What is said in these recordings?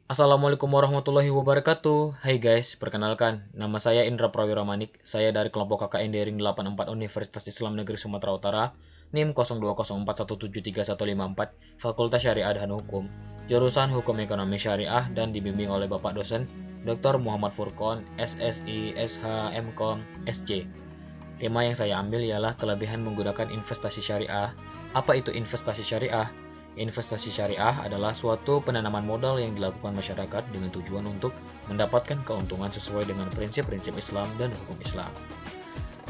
Assalamualaikum warahmatullahi wabarakatuh. Hai guys, perkenalkan, nama saya Indra Prawira Manik. Saya dari kelompok KKN Daring 84 Universitas Islam Negeri Sumatera Utara, NIM 0204173154, Fakultas Syariah dan Hukum, jurusan Hukum Ekonomi Syariah dan dibimbing oleh Bapak dosen Dr. Muhammad Furqon, SSI, SH, MKom, SC. Tema yang saya ambil ialah kelebihan menggunakan investasi syariah. Apa itu investasi syariah? Investasi syariah adalah suatu penanaman modal yang dilakukan masyarakat dengan tujuan untuk mendapatkan keuntungan sesuai dengan prinsip-prinsip Islam dan hukum Islam.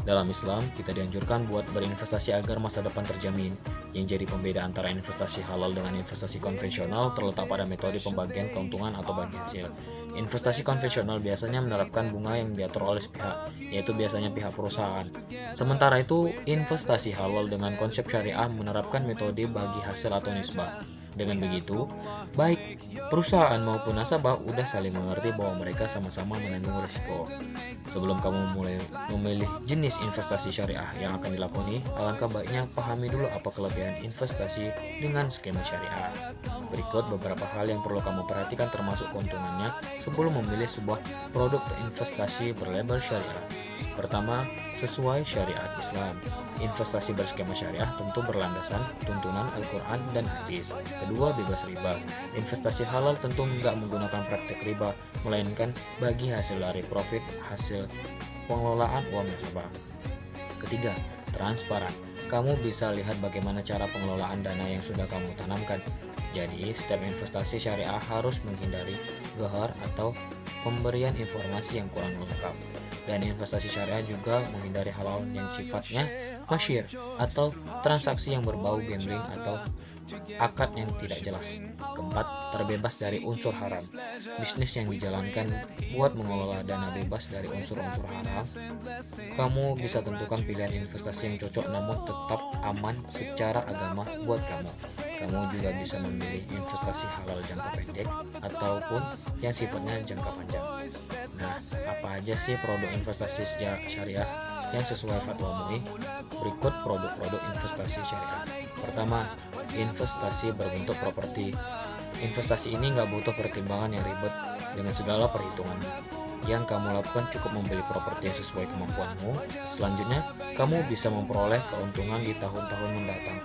Dalam Islam, kita dianjurkan buat berinvestasi agar masa depan terjamin. Yang jadi pembeda antara investasi halal dengan investasi konvensional terletak pada metode pembagian keuntungan atau bagi hasil. Investasi konvensional biasanya menerapkan bunga yang diatur oleh pihak, yaitu biasanya pihak perusahaan. Sementara itu, investasi halal dengan konsep syariah menerapkan metode bagi hasil atau nisbah. Dengan begitu, baik perusahaan maupun nasabah udah saling mengerti bahwa mereka sama-sama menanggung risiko. Sebelum kamu mulai memilih jenis investasi syariah yang akan dilakoni, alangkah baiknya pahami dulu apa kelebihan investasi dengan skema syariah. Berikut beberapa hal yang perlu kamu perhatikan termasuk keuntungannya sebelum memilih sebuah produk investasi berlabel syariah. Pertama, sesuai syariat Islam. Investasi berskema syariah tentu berlandasan tuntunan Al-Quran dan hadis. Kedua, bebas riba. Investasi halal tentu nggak menggunakan praktek riba, melainkan bagi hasil dari profit hasil pengelolaan uang nasabah. Ketiga, transparan. Kamu bisa lihat bagaimana cara pengelolaan dana yang sudah kamu tanamkan. Jadi, setiap investasi syariah harus menghindari gahar atau pemberian informasi yang kurang lengkap. Dan investasi syariah juga menghindari hal-hal yang sifatnya masyir atau transaksi yang berbau gambling atau akad yang tidak jelas. Keempat, terbebas dari unsur haram. Bisnis yang dijalankan buat mengelola dana bebas dari unsur-unsur haram. Kamu bisa tentukan pilihan investasi yang cocok namun tetap aman secara agama buat kamu. Kamu juga bisa memilih investasi halal jangka pendek ataupun yang sifatnya jangka panjang. Nah, apa aja sih produk investasi syariah yang sesuai fatwa MUI? Berikut produk-produk investasi syariah. Pertama, investasi berbentuk properti. Investasi ini nggak butuh pertimbangan yang ribet dengan segala perhitungannya. Yang kamu lakukan cukup membeli properti yang sesuai kemampuanmu. Selanjutnya, kamu bisa memperoleh keuntungan di tahun-tahun mendatang.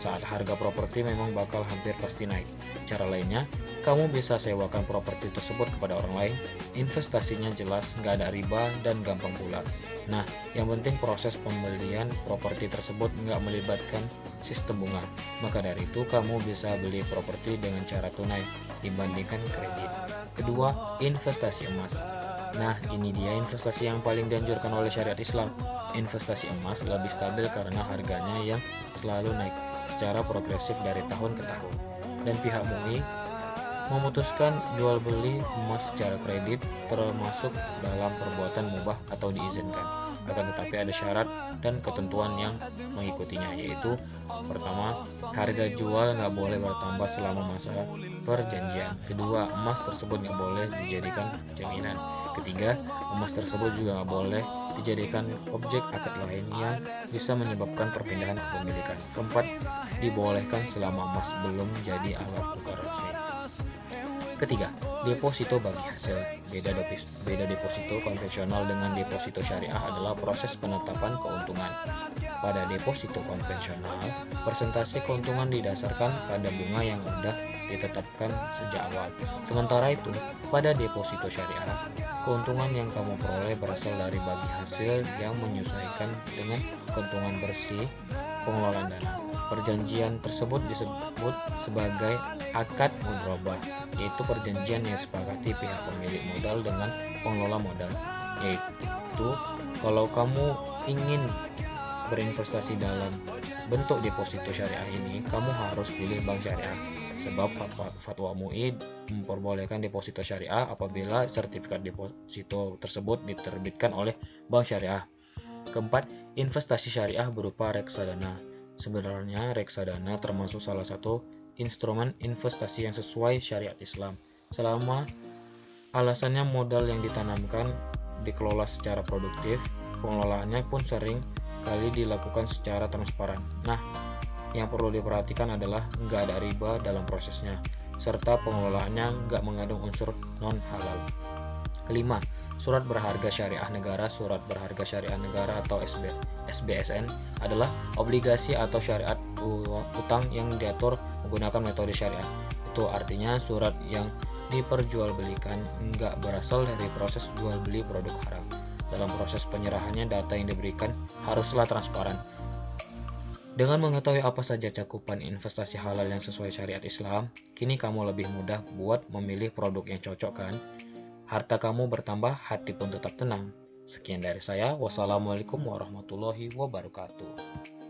Saat harga properti memang bakal hampir pasti naik. Cara lainnya, kamu bisa sewakan properti tersebut kepada orang lain. Investasinya jelas, nggak ada riba, dan gampang pula. Nah, yang penting proses pembelian properti tersebut nggak melibatkan sistem bunga. Maka dari itu, kamu bisa beli properti dengan cara tunai dibandingkan kredit. Kedua, investasi emas. Nah, ini dia investasi yang paling dianjurkan oleh syariat Islam. Investasi emas lebih stabil karena harganya yang selalu naik secara progresif dari tahun ke tahun. Dan pihak MUI memutuskan jual beli emas secara kredit termasuk dalam perbuatan mubah atau diizinkan. Akan tetapi ada syarat dan ketentuan yang mengikutinya, yaitu pertama, harga jual nggak boleh bertambah selama masa perjanjian. Kedua, emas tersebut nggak boleh dijadikan jaminan. Ketiga, emas tersebut juga nggak boleh dijadikan objek akad lain yang bisa menyebabkan perpindahan kepemilikan. Keempat, dibolehkan selama emas belum jadi alat tukar resmi. Ketiga, deposito bagi hasil. Beda deposito konvensional dengan deposito syariah adalah proses penetapan keuntungan. Pada deposito konvensional, persentase keuntungan didasarkan pada bunga yang sudah ditetapkan sejak awal. Sementara itu, pada deposito syariah, keuntungan yang kamu peroleh berasal dari bagi hasil yang menyesuaikan dengan keuntungan bersih pengelolaan dana. Perjanjian tersebut disebut sebagai akad mudharabah, yaitu perjanjian yang disepakati pihak pemilik modal dengan pengelola modal. Yaitu, kalau kamu ingin berinvestasi dalam bentuk deposito syariah ini, kamu harus pilih bank syariah. Sebab fatwa MUI memperbolehkan deposito syariah apabila sertifikat deposito tersebut diterbitkan oleh bank syariah. Keempat, investasi syariah berupa reksadana. Sebenarnya reksadana termasuk salah satu instrumen investasi yang sesuai syariat Islam. Selama alasannya modal yang ditanamkan dikelola secara produktif, pengelolaannya pun sering kali dilakukan secara transparan. Nah, yang perlu diperhatikan adalah nggak ada riba dalam prosesnya. serta pengelolaannya nggak mengandung unsur non-halal. Kelima, surat berharga syariah negara. Surat berharga syariah negara atau SBSN adalah obligasi atau syariat utang yang diatur menggunakan metode syariah. Itu artinya surat yang diperjualbelikan nggak berasal dari proses jual beli produk haram. Dalam proses penyerahannya, data yang diberikan haruslah transparan. Dengan mengetahui apa saja cakupan investasi halal yang sesuai syariat Islam, kini kamu lebih mudah buat memilih produk yang cocok kan? Harta kamu bertambah, hati pun tetap tenang. Sekian dari saya. Wassalamualaikum warahmatullahi wabarakatuh.